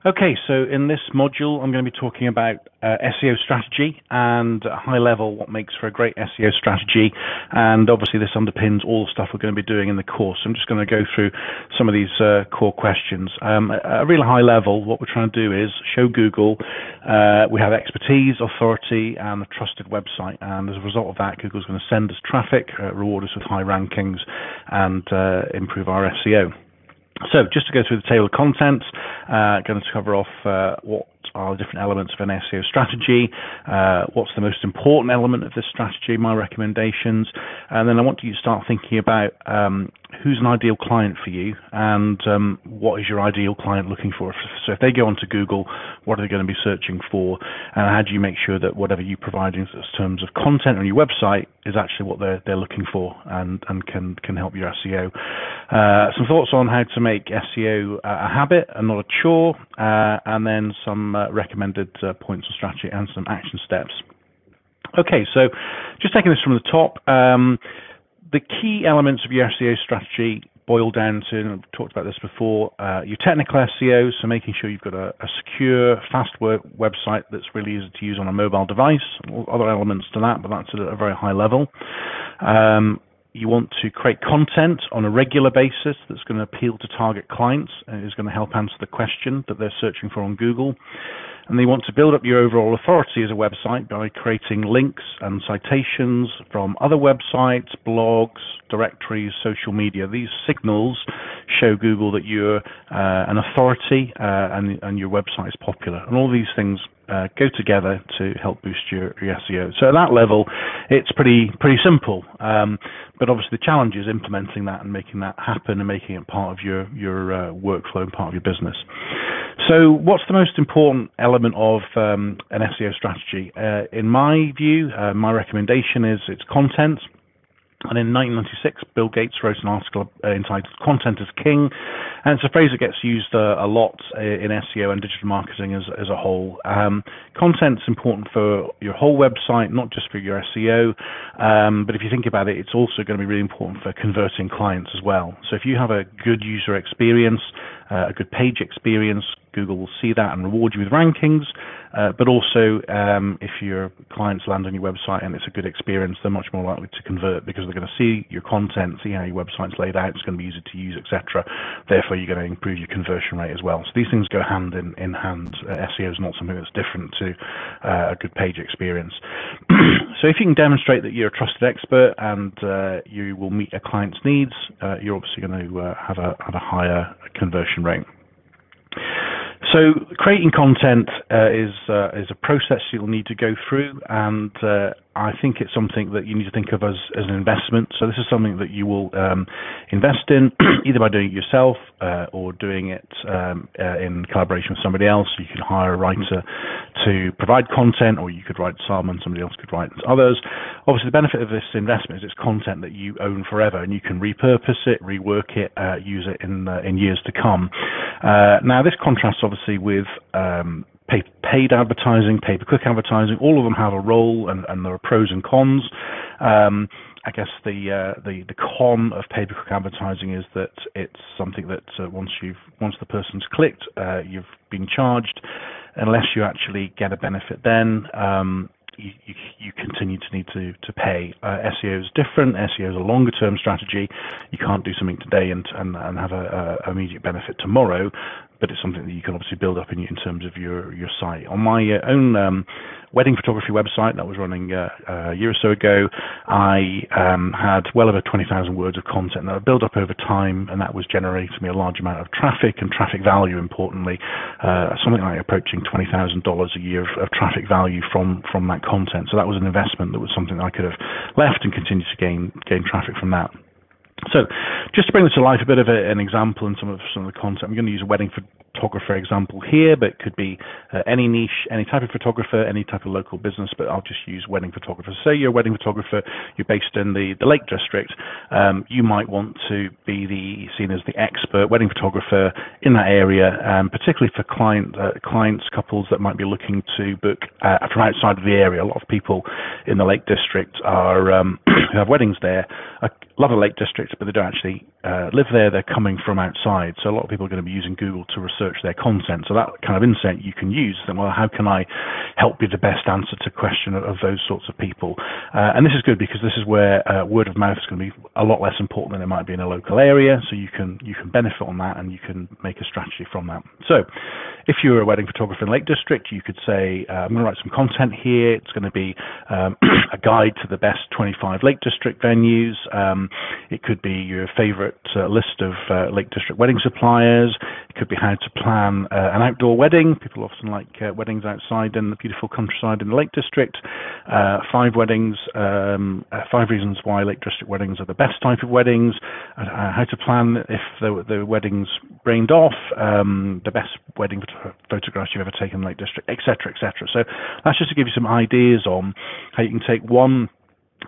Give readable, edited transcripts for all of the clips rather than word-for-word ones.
Okay, so in this module, I'm going to be talking about SEO strategy and at a high level what makes for a great SEO strategy, and obviously this underpins all the stuff we're going to be doing in the course. I'm just going to go through some of these core questions. At a really high level, what we're trying to do is show Google we have expertise, authority, and a trusted website, and as a result of that, Google's going to send us traffic, reward us with high rankings, and improve our SEO. So just to go through the table of contents, going to cover off what are the different elements of an SEO strategy, what's the most important element of this strategy, my recommendations, and then I want you to start thinking about who's an ideal client for you, and what is your ideal client looking for. So if they go onto Google, what are they going to be searching for, and how do you make sure that whatever you provide in terms of content on your website is actually what they're looking for, and can help your SEO. Some thoughts on how to make SEO a habit and not a chore, and then some recommended points of strategy and some action steps. Okay, so just taking this from the top, the key elements of your SEO strategy boil down to, and I've talked about this before, your technical SEO, so making sure you've got a secure, fast website that's really easy to use on a mobile device. Other elements to that, but that's at a very high level. You want to create content on a regular basis that's going to appeal to target clients and is going to help answer the question that they're searching for on Google. And they want to build up your overall authority as a website by creating links and citations from other websites, blogs, directories, social media. These signals show Google that you're an authority and your website is popular. And all these things go together to help boost your SEO. So at that level, it's pretty simple. But obviously the challenge is implementing that and making that happen and making it part of your workflow and part of your business. So what's the most important element of an SEO strategy? In my view, my recommendation is it's content. And in 1996, Bill Gates wrote an article entitled "Content is King," and it's a phrase that gets used a lot in SEO and digital marketing as a whole. Content's important for your whole website, not just for your SEO, but if you think about it, it's also going to be really important for converting clients as well. So if you have a good user experience, a good page experience, Google will see that and reward you with rankings, but also if your clients land on your website and it's a good experience, they're much more likely to convert because they're going to see your content, see how your website's laid out, it's going to be easy to use, etc. Therefore, you're going to improve your conversion rate as well. So these things go hand in hand. SEO is not something that's different to a good page experience. So if you can demonstrate that you're a trusted expert and you will meet a client's needs, you're obviously going to have a higher conversion rate. So creating content is a process you'll need to go through, and I think it's something that you need to think of as an investment. So this is something that you will invest in either by doing it yourself or doing it in collaboration with somebody else. You can hire a writer to provide content, or you could write some and somebody else could write others. Obviously, the benefit of this investment is it's content that you own forever, and you can repurpose it, rework it, use it in years to come. Now, this contrasts obviously with paid advertising, pay-per-click advertising. All of them have a role, and there are pros and cons. I guess the con of pay-per-click advertising is that it's something that once the person's clicked, you've been charged. Unless you actually get a benefit, then you continue to need to pay. SEO is different. SEO is a longer-term strategy. You can't do something today and have a immediate benefit tomorrow, but it's something that you can obviously build up in terms of your site. On my own wedding photography website that was running a year or so ago, I had well over 20,000 words of content that I built up over time, and that was generating me a large amount of traffic and traffic value, importantly, something like approaching $20,000 a year of traffic value from that content. So that was an investment that was something that I could have left and continued to gain traffic from that. So just to bring this to life, a bit of an example and some of the content. I'm going to use a wedding photographer example here, but it could be any niche, any type of photographer, any type of local business, but I'll just use wedding photographer. Say you're a wedding photographer, you're based in the Lake District. You might want to be seen as the expert wedding photographer in that area, particularly for clients, couples that might be looking to book from outside of the area. A lot of people in the Lake District are who have weddings there love the Lake District, but they don't actually live there, they're coming from outside. So a lot of people are going to be using Google to research their content. So that kind of insight you can use. Then, well, how can I help be the best answer to question of those sorts of people? And this is good because this is where word of mouth is going to be a lot less important than it might be in a local area. So you can benefit on that, and you can make a strategy from that. So if you're a wedding photographer in Lake District, you could say, I'm going to write some content here. It's going to be a guide to the best 25 Lake District venues. It could be your favorite list of Lake District wedding suppliers. It could be how to plan an outdoor wedding. People often like weddings outside in the beautiful countryside in the Lake District. 5 weddings, 5 reasons why Lake District weddings are the best type of weddings. How to plan if the wedding's brained off. The best wedding photographs you've ever taken in Lake District, etc., etc. So that's just to give you some ideas on how you can take one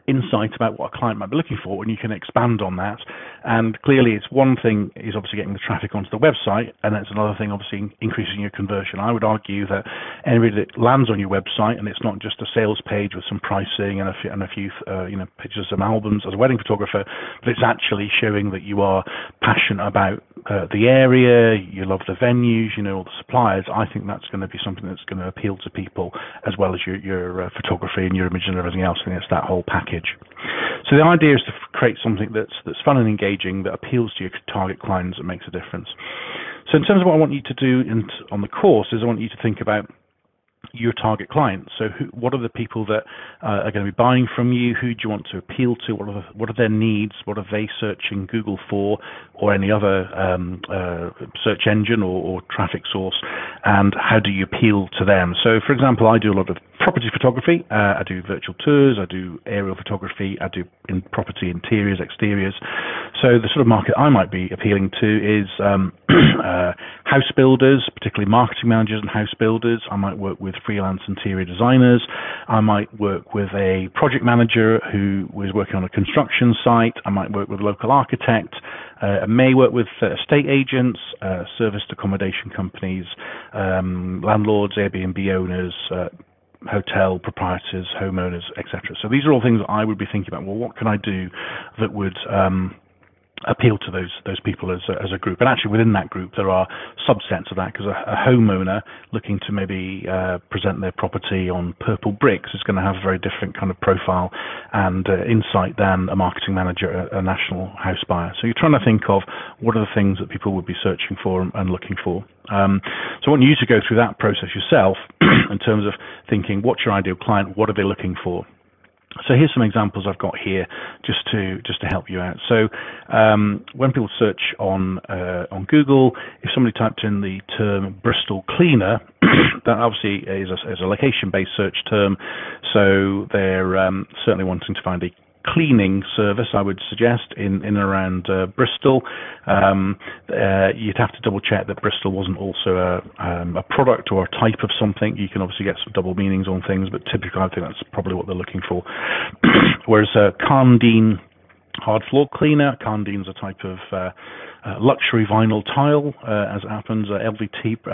insight about what a client might be looking for, and you can expand on that. And clearly, it's one thing is obviously getting the traffic onto the website, and it's another thing obviously increasing your conversion. I would argue that anybody that lands on your website, and it's not just a sales page with some pricing and a few pictures of albums as a wedding photographer, but it's actually showing that you are passionate about the area, you love the venues, you know all the suppliers. I think that's going to be something that's going to appeal to people, as well as your photography and your image and everything else. I think it's that whole package. So the idea is to create something that's fun and engaging, that appeals to your target clients, and makes a difference. So in terms of what I want you to do on the course is I want you to think about your target clients. So what are the people that are going to be buying from you? Who do you want to appeal to? What are their needs? What are they searching Google for, or any other search engine or traffic source? And how do you appeal to them? So for example, I do a lot of property photography. I do virtual tours. I do aerial photography. I do in property interiors, exteriors. So the sort of market I might be appealing to is house builders, particularly marketing managers and house builders. I might work with freelance interior designers. I might work with a project manager who is working on a construction site. I might work with a local architect. I may work with estate agents, serviced accommodation companies, landlords, Airbnb owners, hotel proprietors, homeowners, etc. So these are all things that I would be thinking about. Well, what can I do that would appeal to those people as a group? And actually within that group there are subsets of that, because a homeowner looking to maybe present their property on purple bricks is going to have a very different kind of profile and insight than a marketing manager, a national house buyer. So you're trying to think of what are the things that people would be searching for and looking for. So I want you to go through that process yourself in terms of thinking, what's your ideal client, what are they looking for? So here's some examples I've got here just to help you out. So when people search on Google, if somebody typed in the term Bristol cleaner, that obviously is a location-based search term. So they're certainly wanting to find a cleaning service, I would suggest, in and around Bristol. You'd have to double check that Bristol wasn't also a product or a type of something. You can obviously get some double meanings on things, but typically I think that's probably what they're looking for. Whereas Carndine hard floor cleaner, Carndine's a type of luxury vinyl tile, as it happens, LVT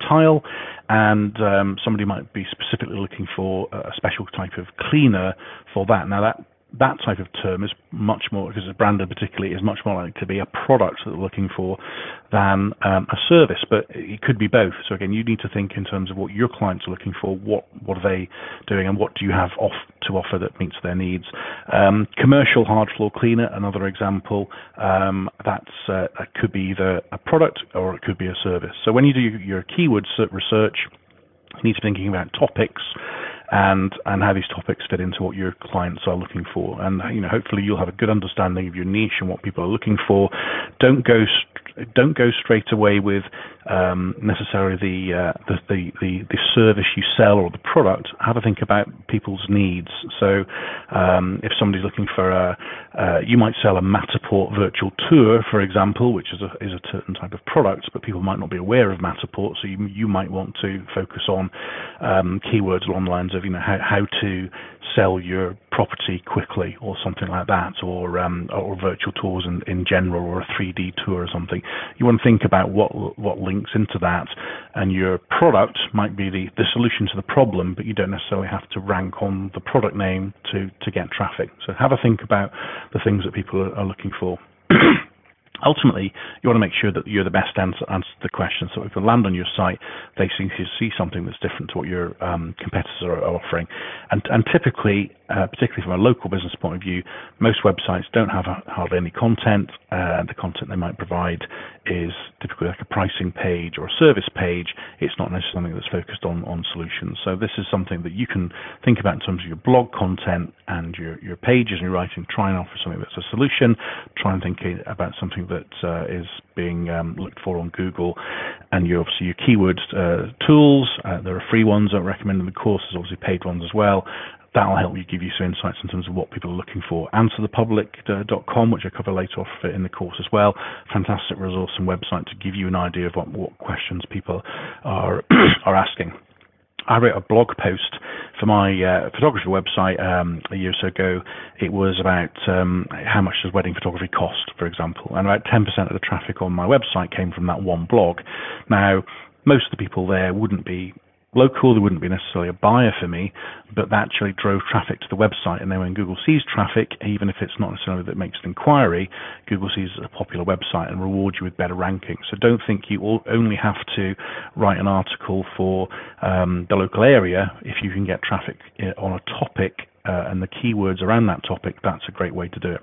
tile, and somebody might be specifically looking for a special type of cleaner for that. Now that type of term is much more, because it's branded particularly, is much more likely to be a product that they're looking for than a service, but it could be both. So again, you need to think in terms of what your clients are looking for, what are they doing, and what do you have to offer that meets their needs. Commercial hard floor cleaner, another example, that could be either a product or it could be a service. So when you do your keyword research, you need to be thinking about topics and how these topics fit into what your clients are looking for. And hopefully you'll have a good understanding of your niche and what people are looking for. Don't go straight away with necessarily the service you sell or the product. Have a think about people's needs. So if somebody's looking for you might sell a Matterport virtual tour, for example, which is a certain type of product, but people might not be aware of Matterport, so you might want to focus on keywords along the lines of how to sell your property quickly, or something like that, or virtual tours in general, or a 3D tour or something. You want to think about what links into that, and your product might be the solution to the problem, but you don't necessarily have to rank on the product name to get traffic. So have a think about the things that people are looking for. Ultimately, you want to make sure that you're the best to answer the question. So if they land on your site, they see something that's different to what your competitors are offering. And typically, particularly from a local business point of view, most websites don't have hardly any content. The content they might provide is typically like a pricing page or a service page. It's not necessarily something that's focused on solutions. So this is something that you can think about in terms of your blog content and your pages and your writing. Try and offer something that's a solution. Try and think about something that is being looked for on Google, and obviously your keyword tools. There are free ones I recommend in the course. There's obviously paid ones as well. That'll help you, give you some insights in terms of what people are looking for. Answerthepublic.com, which I cover later off in the course as well. Fantastic resource and website to give you an idea of what questions people are are asking. I wrote a blog post for my photography website a year or so ago. It was about how much does wedding photography cost, for example, and about 10% of the traffic on my website came from that one blog. Now, most of the people there wouldn't be local, they wouldn't be necessarily a buyer for me, but that actually drove traffic to the website. And then when Google sees traffic, even if it's not necessarily that makes an inquiry, Google sees it as a popular website and rewards you with better ranking. So don't think you only have to write an article for the local area. If you can get traffic on a topic and the keywords around that topic, that's a great way to do it.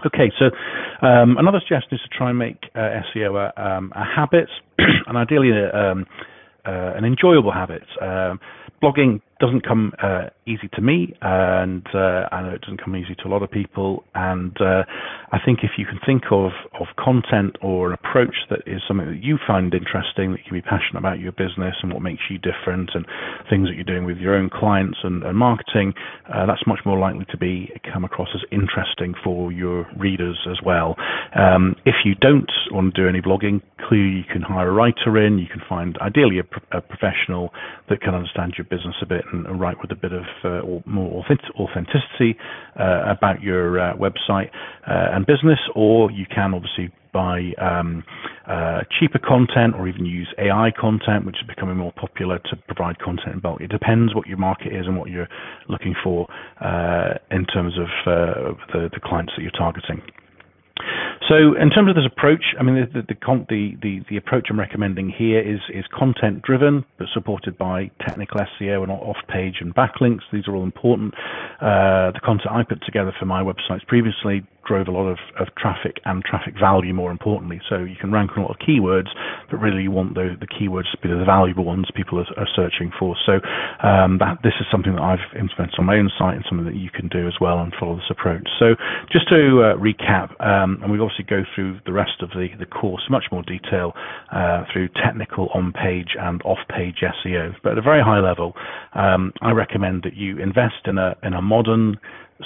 Okay, so another suggestion is to try and make SEO a habit, and ideally an enjoyable habit. Blogging doesn't come easy to me, and I know it doesn't come easy to a lot of people. And I think if you can think of content or an approach that is something that you find interesting, that you can be passionate about your business and what makes you different, and things that you're doing with your own clients and marketing, that's much more likely to come across as interesting for your readers as well. If you don't want to do any blogging, clearly you can hire a writer in. You can find ideally a professional that can understand your business a bit and write with a bit of more authenticity about your website and business, or you can obviously buy cheaper content, or even use AI content, which is becoming more popular to provide content in bulk. It depends what your market is and what you're looking for in terms of the clients that you're targeting. So in terms of this approach, I mean, the approach I'm recommending here is content driven, but supported by technical SEO and off-page and backlinks. These are all important. The content I put together for my websites previously drove a lot of traffic and traffic value, more importantly. So you can rank on a lot of keywords, but really you want the keywords to be the valuable ones people are searching for. So this is something that I've implemented on my own site, and something that you can do as well and follow this approach. So just to recap, and we'll obviously go through the rest of the course in much more detail through technical on-page and off-page SEO. But at a very high level, I recommend that you invest in a modern,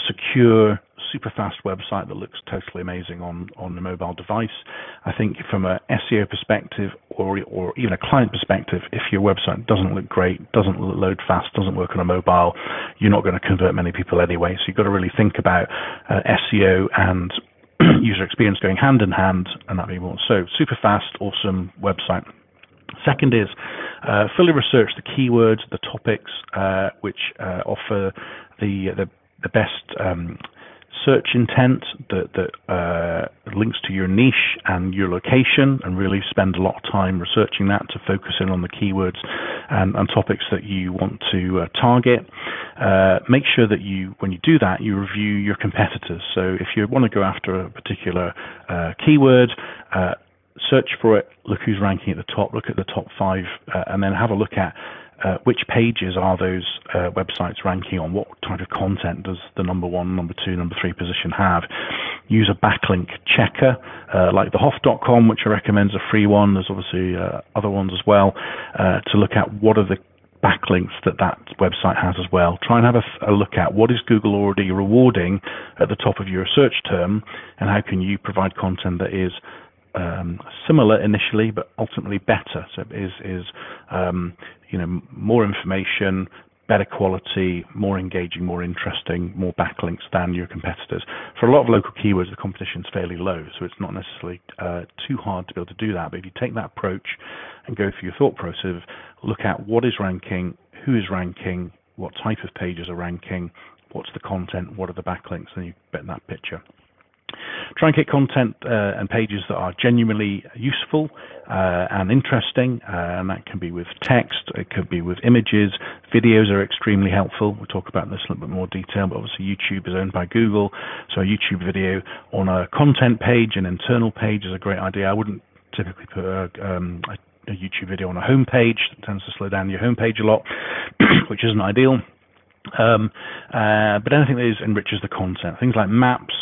secure, super fast website that looks totally amazing on a mobile device. I think from a SEO perspective, or even a client perspective, if your website doesn't look great, doesn't load fast, doesn't work on a mobile, you're not going to convert many people anyway. So you've got to really think about SEO and user experience going hand in hand, and that being more. So super fast, awesome website. Second is fully research the keywords, the topics which offer the best search intent that links to your niche and your location, and really spend a lot of time researching that to focus in on the keywords and topics that you want to target. Make sure that when you do that, you review your competitors. So if you want to go after a particular keyword, search for it, look who's ranking at the top, look at the top 5, and then have a look at which pages are those websites ranking on? What type of content does the number 1, number 2, number 3 position have? Use a backlink checker like thehoff.com, which I recommend is a free one. There's obviously other ones as well, to look at what are the backlinks that website has as well. Try and have a look at what is Google already rewarding at the top of your search term, and how can you provide content that is similar initially, but ultimately better. So it is more information, better quality, more engaging, more interesting, more backlinks than your competitors. For a lot of local keywords, the competition is fairly low, so it's not necessarily too hard to be able to do that. But if you take that approach and go through your thought process, look at what is ranking, who is ranking, what type of pages are ranking, what's the content, what are the backlinks, and you get that picture. try and get content and pages that are genuinely useful and interesting, and that can be with text, it could be with images. Videos are extremely helpful. We'll talk about this in a little bit more detail, but obviously YouTube is owned by Google, so a YouTube video on a content page, an internal page, is a great idea. I wouldn't typically put a YouTube video on a home page. It tends to slow down your home page a lot, which isn't ideal. But anything that enriches the content, things like maps,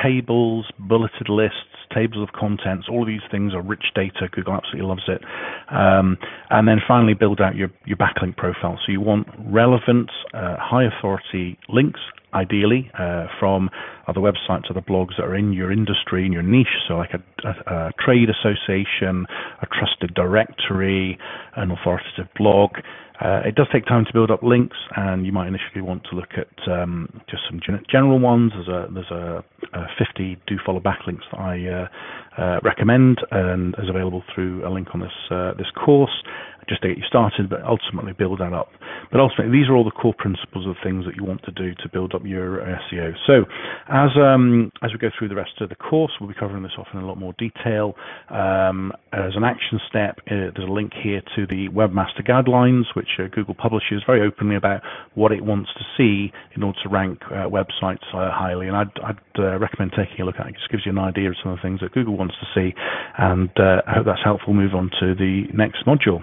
tables, bulleted lists, tables of contents, all of these things are rich data. Google absolutely loves it. And then finally build out your backlink profile. So you want relevant, high authority links, ideally from other websites, other blogs that are in your industry, in your niche, so like a trade association, a trusted directory, an authoritative blog. It does take time to build up links, and you might initially want to look at just some general ones. There's a 50 do follow backlinks that I recommend, and is available through a link on this course, just to get you started, but ultimately build that up. But ultimately, these are all the core principles of things that you want to do to build up your SEO. So as we go through the rest of the course, we'll be covering this off in a lot more detail. As an action step, there's a link here to the Webmaster Guidelines, which Google publishes very openly about what it wants to see in order to rank websites highly. And I'd recommend taking a look at it. It just gives you an idea of some of the things that Google wants to see. And I hope that's helpful. Move on to the next module.